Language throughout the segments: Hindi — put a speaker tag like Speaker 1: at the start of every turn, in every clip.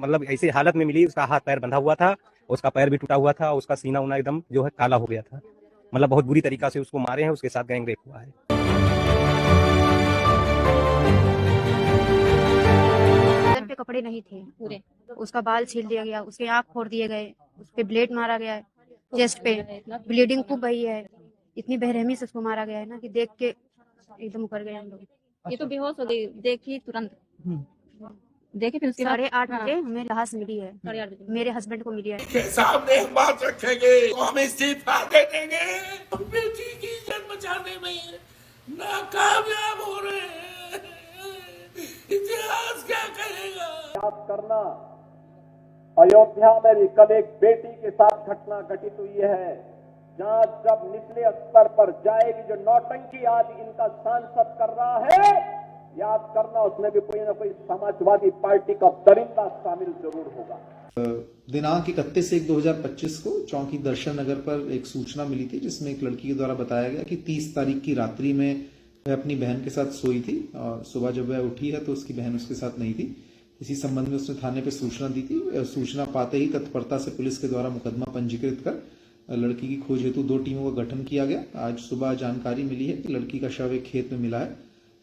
Speaker 1: मतलब ऐसी हालत में मिली, उसका हाथ पैर बंधा हुआ था, उसका पैर भी टूटा हुआ था, उसका सीना उना एकदम जो है काला हो गया था। मतलब बहुत बुरी तरीका से उसको मारे हैं, उसके साथ गैंग रेप हुआ है।
Speaker 2: सर पे कपड़े नहीं थे पूरे, उसका बाल छील दिया गया, उसके आँख फोड़ दिए गए, उस पे ब्लेड मारा गया है, चेस्ट पे ब्लीडिंग खूब बही है। इतनी बेरहमी से उसको मारा गया है ना कि देख के एकदम उकर गए हम लोग।
Speaker 3: ये तो बेहोश हो गई, देखी तुरंत देखे, फिर उसके बाद
Speaker 2: 8:30 बजे हमें लाश मिली है,
Speaker 3: 8:30 बजे
Speaker 2: मेरे हस्बैंड को मिली है।
Speaker 4: के सामने हम बात रखेंगे तो हम इस्तीफा दे देंगे। बेटी की इज्जत बचाने में नाकामयाब हो रहे हैं, इतिहास क्या कहेगा।
Speaker 5: याद करना, अयोध्या में भी कल एक बेटी के साथ घटना घटित हुई है, जहां जब निचले स्तर पर जाएगी, जो नौटंकी आज इनका सांसद कर रहा है, याद करना उसमें भी कोई ना कोई समाजवादी पार्टी का दरिंदा शामिल जरूर होगा।
Speaker 6: दिनांक 31/1/2025 को चौकी दर्शन नगर पर एक सूचना मिली थी, जिसमें एक लड़की के द्वारा बताया गया कि 30 तारीख की रात्रि में वह अपनी बहन के साथ सोई थी और सुबह जब वह उठी है तो उसकी बहन उसके साथ नहीं थी। इसी संबंध में उसने थाने पर सूचना दी थी। सूचना पाते ही तत्परता से पुलिस के द्वारा मुकदमा पंजीकृत कर लड़की की खोज हेतु 2 टीमों का गठन किया गया। आज सुबह जानकारी मिली है कि लड़की का शव एक खेत में मिला है।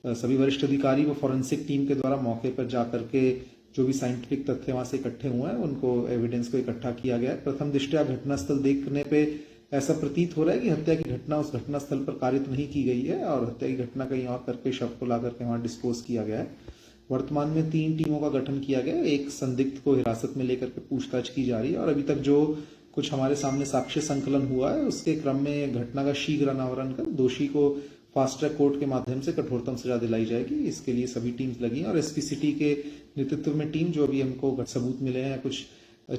Speaker 6: सभी वरिष्ठ अधिकारी व फॉरेंसिक टीम के द्वारा मौके पर जाकर के जो भी साइंटिफिक तथ्य वहां से इकट्ठे हुए हैं, उनको एविडेंस को इकट्ठा किया गया है। प्रथम दृष्टया घटनास्थल देखने पे ऐसा प्रतीत हो रहा है कि हत्या की घटना उस घटनास्थल पर कारित नहीं की गई है और हत्या की घटना कहीं और करके शव को ला करके वहां डिस्पोज किया गया है। वर्तमान में 3 टीमों का गठन किया गया है। एक संदिग्ध को हिरासत में लेकर के पूछताछ की जा रही है और अभी तक जो कुछ हमारे सामने साक्ष्य संकलन हुआ है, उसके क्रम में घटना का शीघ्र अनावरण कर दोषी को फास्ट ट्रैक कोर्ट के माध्यम से कठोरतम सजा दिलाई जाएगी। इसके लिए सभी टीम्स लगी हैं और एसपी सिटी के नेतृत्व में टीम, जो अभी हमको सबूत मिले हैं, कुछ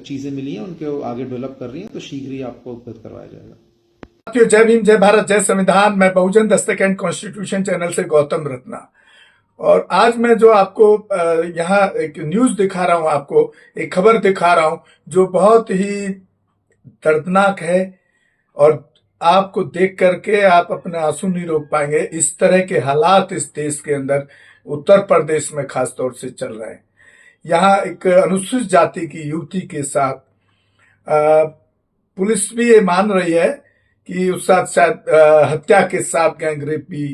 Speaker 6: चीजें मिली हैं, उनके आगे डेवलप कर रही हैं, तो शीघ्र ही आपको अवगत करवाया जाएगा।
Speaker 7: जय भीम, जय भारत, जय संविधान। मैं बहुजन दस्तक एंड कॉन्स्टिट्यूशन चैनल से गौतम रत्ना, और आज मैं जो आपको यहाँ एक न्यूज दिखा रहा हूँ, आपको एक खबर दिखा रहा हूँ जो बहुत ही दर्दनाक है और आपको देख करके आप अपने आंसू नहीं रोक पाएंगे। इस तरह के हालात इस देश के अंदर, उत्तर प्रदेश में खास तौर से चल रहे हैं। यहाँ एक अनुसूचित जाति की युवती के साथ पुलिस भी ये मान रही है कि उस साथ शायद हत्या के साथ गैंगरेप भी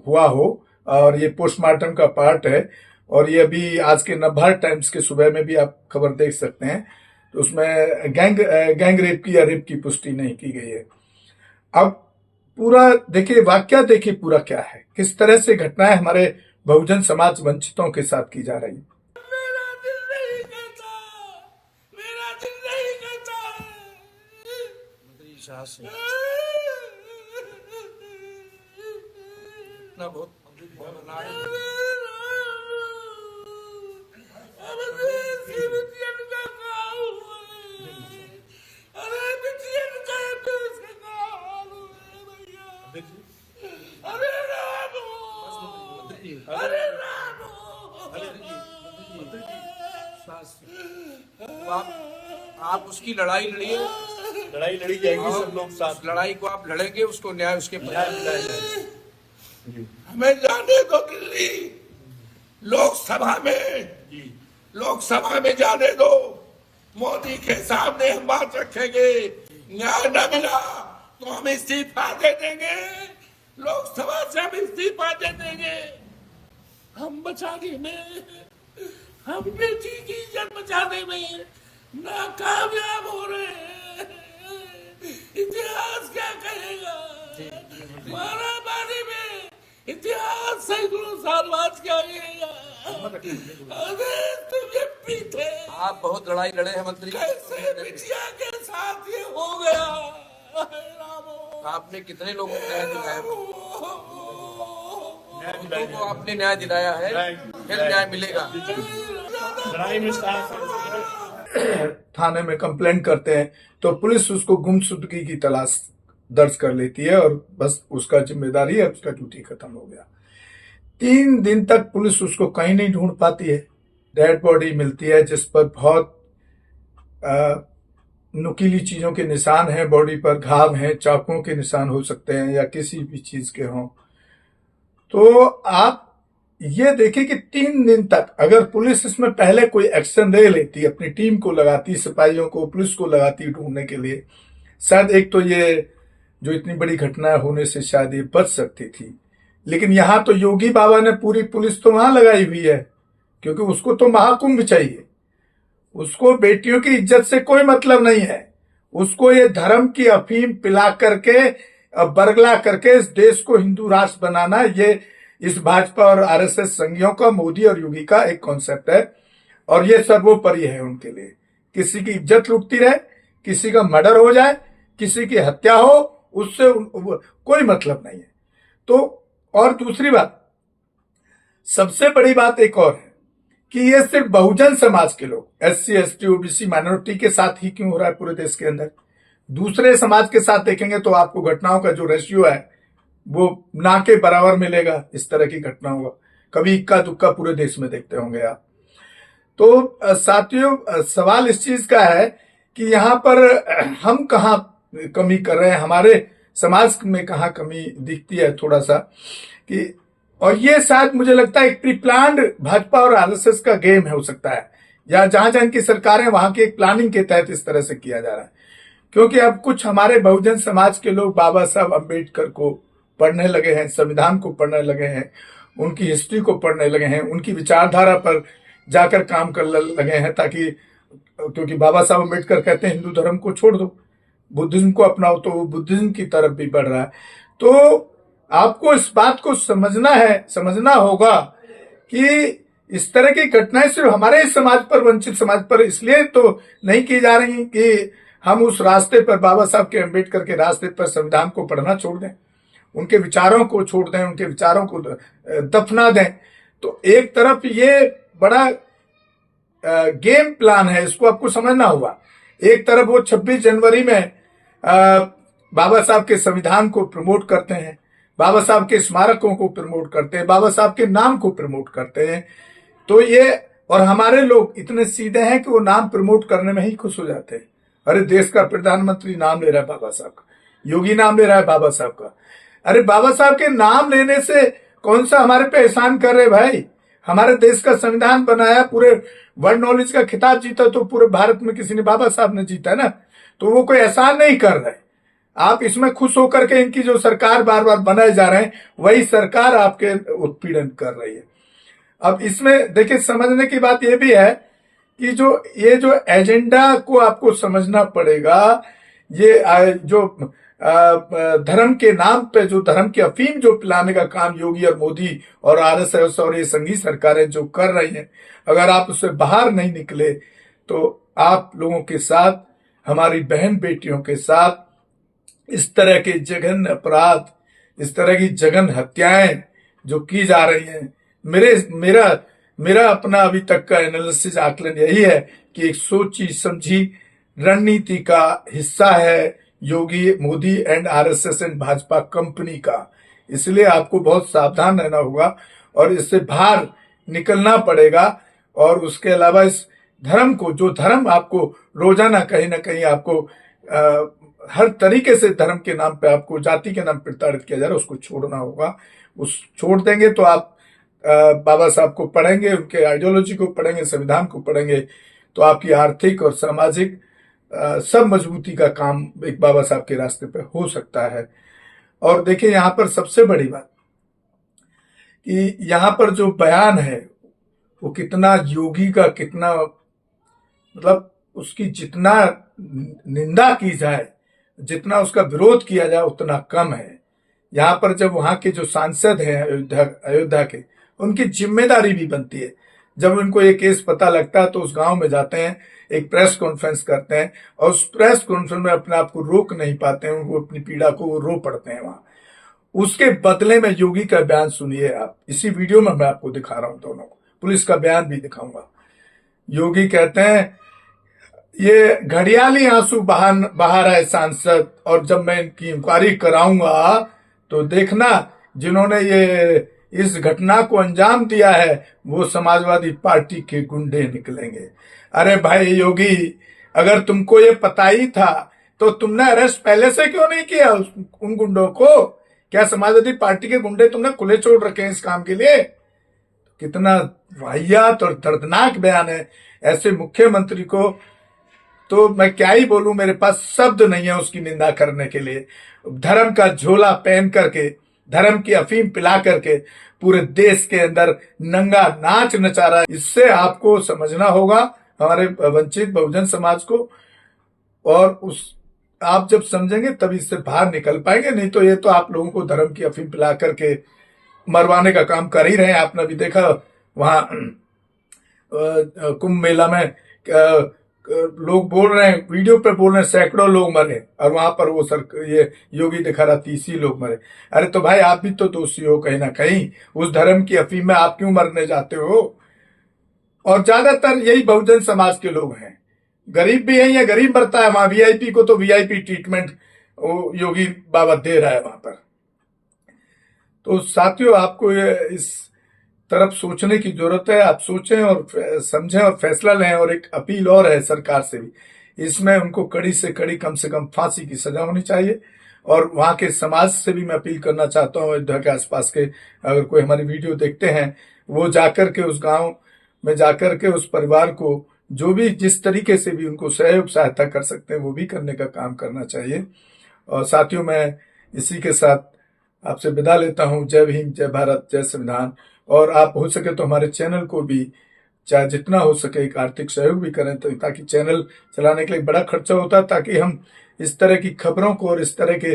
Speaker 7: हुआ हो और ये पोस्टमार्टम का पार्ट है। और ये अभी आज के नवभारत टाइम्स के सुबह में भी आप खबर देख सकते हैं, तो उसमें गैंग रेप की या रेप की पुष्टि नहीं की गई है। अब पूरा देखिए, वाकया देखिए पूरा क्या है, किस तरह से घटनाएं हमारे बहुजन समाज वंचितों के साथ की जा रही है।
Speaker 4: मेरा दिल नहीं कहता, मेरा दिल नहीं कहता। ना बहुत आप उसकी लड़ाई लड़िए,
Speaker 8: लड़ाई लड़ी जाएगी, सब लोग साथ।
Speaker 4: लड़ाई को आप लड़ेंगे, उसको न्याय उसके हमें जाने दो दिल्ली, लोकसभा में जाने दो। मोदी के सामने हम बात रखेंगे, न्याय न मिला तो हम इस्तीफा दे देंगे, लोकसभा से हम इस्तीफा दे देंगे। हम बचाने में, हम बेटी की इज्जत बचाने में नाकामयाब हो रहे हैं, इतिहास क्या कहेगा। मारामारी में इतिहास सैकड़ों साल बाद क्या कहेगा। अरे तुझे पीछे
Speaker 8: आप बहुत लड़ाई लड़े हैं मंत्री,
Speaker 4: कैसे बिटिया के साथ ये हो गया।
Speaker 8: आपने कितने लोगों को न्याय दिलाया? तो आपने न्याय दिलाया है, फिर न्याय मिलेगा।
Speaker 7: थाने में कंप्लेंट करते हैं तो पुलिस उसको गुमशुदगी की तलाश दर्ज कर लेती है और बस उसका जिम्मेदारी है, उसका ड्यूटी खत्म हो गया। 3 दिन तक पुलिस उसको कहीं नहीं ढूंढ पाती है। डेड बॉडी मिलती है जिस पर बहुत नुकीली चीजों के निशान हैं, बॉडी पर घाव हैं, चाकुओं के निशान हो सकते हैं या किसी भी चीज के हों। तो आप ये देखिए कि 3 दिन तक अगर पुलिस इसमें पहले कोई एक्शन ले लेती, अपनी टीम को लगाती, सिपाहियों को, पुलिस को लगाती ढूंढने के लिए, शायद एक तो ये जो इतनी बड़ी घटना होने से शायद ये बच सकती थी। लेकिन यहां तो योगी बाबा ने पूरी पुलिस तो वहां लगाई हुई है, क्योंकि उसको तो महाकुंभ चाहिए, उसको बेटियों की इज्जत से कोई मतलब नहीं है, उसको ये धर्म की अफीम पिला करके बरगला करके इस देश को हिंदू राष्ट्र बनाना, ये इस भाजपा और आरएसएस संघियों का, मोदी और योगी का एक कॉन्सेप्ट है, और ये सर्वोपरि है उनके लिए। किसी की इज्जत लुटती रहे, किसी का मर्डर हो जाए, किसी की हत्या हो, उससे कोई मतलब नहीं है। तो और दूसरी बात, सबसे बड़ी बात एक और है कि ये सिर्फ बहुजन समाज के लोग, एससी, एसटी, ओबीसी, माइनॉरिटी के साथ ही क्यों हो रहा है पूरे देश के अंदर? दूसरे समाज के साथ देखेंगे तो आपको घटनाओं का जो रेशियो है वो ना के बराबर मिलेगा। इस तरह की घटनाओं का कभी इक्का दुक्का पूरे देश में देखते होंगे आप। तो साथियों, सवाल इस चीज का है कि यहाँ पर हम कहाँ कमी कर रहे हैं, हमारे समाज में कहाँ कमी दिखती है थोड़ा सा कि, और ये शायद मुझे लगता है एक प्री प्लान्ड भाजपा और आरएसएस का गेम है, हो सकता है, या जहां जहां की सरकार है वहां की एक प्लानिंग के तहत इस तरह से किया जा रहा है। क्योंकि अब कुछ हमारे बहुजन समाज के लोग बाबा साहब अम्बेडकर को पढ़ने लगे हैं, संविधान को पढ़ने लगे हैं, उनकी हिस्ट्री को पढ़ने लगे हैं, उनकी विचारधारा पर जाकर काम करने लगे हैं, ताकि, क्योंकि बाबा साहब अम्बेडकर कहते हैं हिंदू धर्म को छोड़ दो, बुद्धिज्म को अपनाओ, तो वो बुद्धिज्म की तरफ भी बढ़ रहा है। तो आपको इस बात को समझना होगा कि इस तरह की घटनाएं सिर्फ हमारे इस समाज पर, वंचित समाज पर इसलिए तो नहीं की जा रही कि हम उस रास्ते पर, बाबा साहब के, अम्बेडकर के रास्ते पर संविधान को पढ़ना छोड़ दें, उनके विचारों को छोड़ दें, उनके विचारों को दफना दें। तो एक तरफ ये बड़ा गेम प्लान है, इसको आपको समझना होगा। एक तरफ वो 26 जनवरी में बाबा साहब के संविधान को प्रमोट करते हैं, बाबा साहब के स्मारकों को प्रमोट करते हैं, बाबा साहब के नाम को प्रमोट करते हैं। तो ये, और हमारे लोग इतने सीधे हैं कि वो नाम प्रमोट करने में ही खुश हो जाते हैं। अरे देश का प्रधानमंत्री नाम ले रहा है बाबा साहब का, योगी नाम ले रहा है बाबा साहब का। अरे बाबा साहब के नाम लेने से कौन सा हमारे पे एहसान कर रहे भाई? हमारे देश का संविधान बनाया, पूरे वर्ल्ड नॉलेज का खिताब जीता तो पूरे भारत में किसी ने, बाबा साहब ने जीता ना, तो वो कोई एहसान नहीं कर रहे। आप इसमें खुश होकर के इनकी जो सरकार बार बार बनाए जा रहे हैं, वही सरकार आपके उत्पीड़न कर रही है। अब इसमें देखिए, समझने की बात यह भी है कि ये जो एजेंडा को आपको समझना पड़ेगा, ये जो धर्म के नाम पे जो धर्म की अफीम जो पिलाने का काम योगी और मोदी और आरएसएस और ये संघी सरकारें जो कर रही हैं, अगर आप उससे बाहर नहीं निकले तो आप लोगों के साथ, हमारी बहन बेटियों के साथ इस तरह के जघन्य अपराध, इस तरह की जघन्य हत्याएं जो की जा रही हैं, मेरा अपना अभी तक का एनालिसिस, आकलन यही है कि एक सोची समझी रणनीति का हिस्सा है Yogi, Modi and RSS and Bhajpa company का। इसलिए आपको बहुत सावधान रहना होगा और इससे बाहर निकलना पड़ेगा। और उसके अलावा इस धर्म को, जो धर्म आपको रोजाना कहीं ना कहीं आपको हर तरीके से धर्म के नाम पे, आपको जाति के नाम पे प्रताड़ित किया जा रहा है, उसको छोड़ना होगा। उस छोड़ देंगे तो आप बाबा साहब को पढ़ेंगे, उनके आइडियोलॉजी को पढ़ेंगे, संविधान को पढ़ेंगे, तो आपकी आर्थिक और सामाजिक सब मजबूती का काम एक बाबा साहब के रास्ते पे हो सकता है। और देखिए, यहाँ पर सबसे बड़ी बात कि यहाँ पर जो बयान है वो कितना योगी का, कितना, मतलब उसकी जितना निंदा की जाए, जितना उसका विरोध किया जाए उतना कम है। यहाँ पर जब वहां के जो सांसद हैं अयोध्या के, उनकी जिम्मेदारी भी बनती है। जब उनको ये केस पता लगता है तो उस गांव में जाते हैं, एक प्रेस कॉन्फ्रेंस करते हैं, और उस प्रेस कॉन्फ्रेंस में अपने आप को रोक नहीं पाते हैं, वो अपनी पीड़ा को वो रो पड़ते हैं वहां। उसके बदले में योगी का बयान सुनिए आप, इसी वीडियो में मैं आपको दिखा रहा हूं दोनों को, पुलिस का बयान भी दिखाऊंगा। योगी कहते हैं, ये घड़ियाली आंसू बहा रहे सांसद, और जब मैं इनकी इंक्वायरी कराऊंगा तो देखना जिन्होंने ये इस घटना को अंजाम दिया है वो समाजवादी पार्टी के गुंडे निकलेंगे। अरे भाई योगी, अगर तुमको ये पता ही था तो तुमने अरेस्ट पहले से क्यों नहीं किया उन गुंडों को? क्या समाजवादी पार्टी के गुंडे तुमने खुले छोड़ रखे हैं इस काम के लिए? कितना वाहियात और दर्दनाक बयान है। ऐसे मुख्यमंत्री को तो मैं क्या ही बोलूं, मेरे पास शब्द नहीं है उसकी निंदा करने के लिए। धर्म का झोला पहन करके, धर्म की अफीम पिला करके पूरे देश के अंदर नंगा नाच नचा रहा है। इससे आपको समझना होगा हमारे वंचित बहुजन समाज को, और उस आप जब समझेंगे तभी इससे बाहर निकल पाएंगे। नहीं तो ये तो आप लोगों को धर्म की अफीम पिला करके मरवाने का काम कर ही रहे हैं। आपने अभी देखा वहां कुंभ मेला में लोग बोल रहे हैं, वीडियो पे बोल रहे हैं सैकड़ों लोग मरे, और वहां पर वो ये योगी दिखा रहा 30 ही लोग मरे। अरे तो भाई आप भी तो दोषी हो कहीं ना कहीं, उस धर्म की अफीम में आप क्यों मरने जाते हो? और ज्यादातर यही बहुजन समाज के लोग हैं, गरीब भी हैं, या गरीब मरता है वहां, वीआईपी को तो वीआईपी ट्रीटमेंट योगी बाबा दे रहा है वहां पर। तो साथियों, आपको इस तरफ सोचने की जरूरत है। आप सोचें और समझें और फैसला लें। और एक अपील और है सरकार से भी, इसमें उनको कड़ी से कड़ी कम से कम फांसी की सजा होनी चाहिए। और वहां के समाज से भी मैं अपील करना चाहता हूं, अयोध्या के आसपास के अगर कोई हमारी वीडियो देखते हैं, वो जाकर के उस गांव में जाकर के उस परिवार को जो भी जिस तरीके से भी उनको सहयोग सहायता कर सकते हैं वो भी करने का काम करना चाहिए। और साथियों, मैं इसी के साथ आपसे विदा लेता हूं। जय भीम, जय भारत, जय संविधान। और आप हो सके तो हमारे चैनल को भी चाहे जितना हो सके एक आर्थिक सहयोग भी करें, तो ताकि चैनल चलाने के लिए बड़ा खर्चा होता है, ताकि हम इस तरह की खबरों को और इस तरह के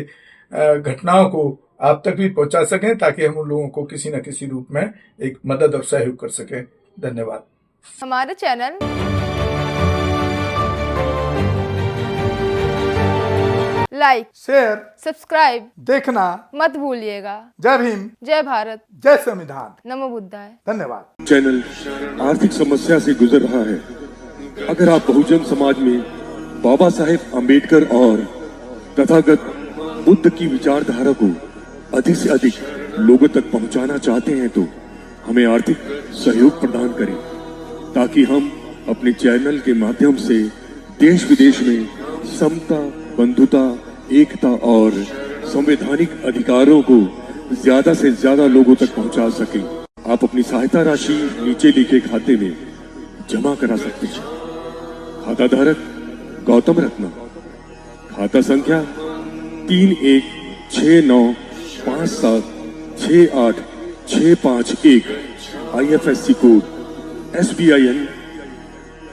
Speaker 7: घटनाओं को आप तक भी पहुंचा सकें, ताकि हम उन लोगों को किसी न किसी रूप में एक मदद और सहयोग कर सकें। धन्यवाद।
Speaker 9: हमारे चैनल लाइक,
Speaker 7: शेयर,
Speaker 9: सब्सक्राइब
Speaker 7: देखना
Speaker 9: मत भूलिएगा।
Speaker 7: जय भीम,
Speaker 9: जय भारत,
Speaker 7: जय संविधान।
Speaker 9: नमो बुद्धाय।
Speaker 7: धन्यवाद।
Speaker 10: चैनल आर्थिक समस्या से गुजर रहा है। अगर आप बहुजन समाज में बाबा साहेब अम्बेडकर और तथागत बुद्ध की विचारधारा को अधिक से अधिक लोगों तक पहुंचाना चाहते हैं, तो हमें आर्थिक सहयोग प्रदान करें, ताकि हम अपने चैनल के माध्यम से देश विदेश में समता, बंधुता, एकता और संवैधानिक अधिकारों को ज्यादा से ज्यादा लोगों तक पहुंचा सकें। आप अपनी सहायता राशि नीचे लिखे खाते में जमा करा सकते हैं। खाता धारक गौतम रत्ना, खाता संख्या 3169576865 IFSC कोड SBIN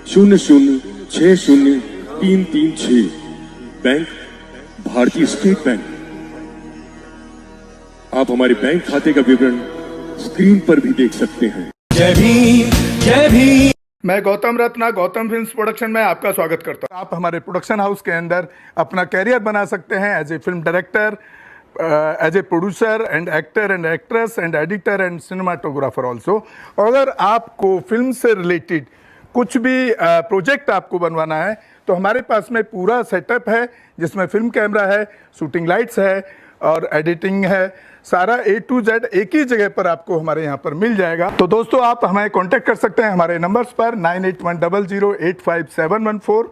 Speaker 10: 0060336, बैंक भारतीय स्टेट बैंक। आप हमारे बैंक खाते का विवरण स्क्रीन पर भी देख सकते हैं।
Speaker 7: जय भीम, जय भीम। मैं गौतम रत्ना गौतम फिल्म्स प्रोडक्शन में आपका स्वागत करता हूं। आप हमारे प्रोडक्शन हाउस के अंदर अपना कैरियर बना सकते हैं as a film director, as a producer and actor and actress and editor and cinematographer also. अगर आपको फिल्म से रिलेटेड कुछ भी प्रोजेक्ट आपको बनवाना है, तो हमारे पास में पूरा सेटअप है, जिसमें फिल्म कैमरा है, शूटिंग लाइट्स है और एडिटिंग है। सारा A to Z एक ही जगह पर आपको हमारे यहाँ पर मिल जाएगा। तो दोस्तों, आप हमें कांटेक्ट कर सकते हैं हमारे नंबर्स पर 9810085714।